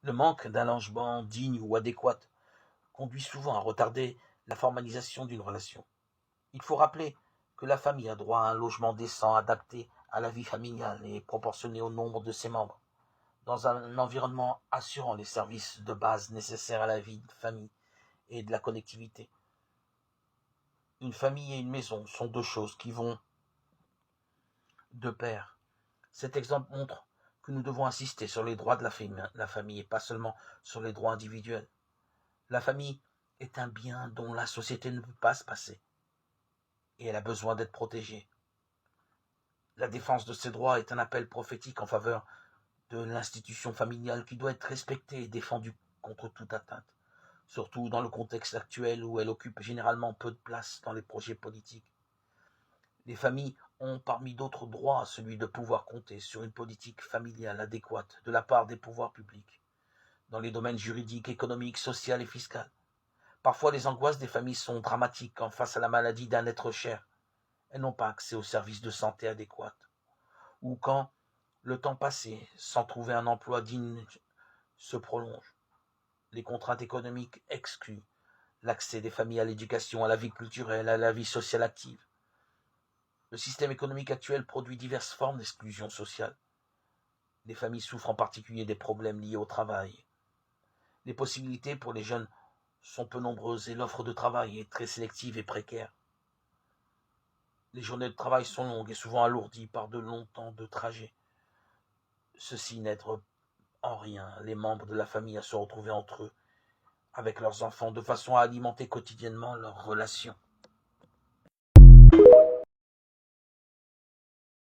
Le manque d'un logement digne ou adéquat conduit souvent à retarder la formalisation d'une relation. Il faut rappeler que la famille a droit à un logement décent, adapté à la vie familiale et proportionné au nombre de ses membres, dans un environnement assurant les services de base nécessaires à la vie de famille et de la connectivité. Une famille et une maison sont deux choses qui vont de pair. Cet exemple montre que nous devons insister sur les droits de la famille et pas seulement sur les droits individuels. La famille est un bien dont la société ne peut pas se passer et elle a besoin d'être protégée. La défense de ces droits est un appel prophétique en faveur de l'institution familiale qui doit être respectée et défendue contre toute atteinte, surtout dans le contexte actuel où elle occupe généralement peu de place dans les projets politiques. Les familles ont parmi d'autres droits celui de pouvoir compter sur une politique familiale adéquate de la part des pouvoirs publics, dans les domaines juridiques, économiques, social et fiscal. Parfois, les angoisses des familles sont dramatiques quand, face à la maladie d'un être cher, elles n'ont pas accès aux services de santé adéquats, ou quand le temps passé sans trouver un emploi digne se prolonge. Les contraintes économiques excluent l'accès des familles à l'éducation, à la vie culturelle, à la vie sociale active. Le système économique actuel produit diverses formes d'exclusion sociale. Les familles souffrent en particulier des problèmes liés au travail. Les possibilités pour les jeunes sont peu nombreuses et l'offre de travail est très sélective et précaire. Les journées de travail sont longues et souvent alourdies par de longs temps de trajet. Ceci n'aide en rien les membres de la famille à se retrouver entre eux, avec leurs enfants, de façon à alimenter quotidiennement leurs relations.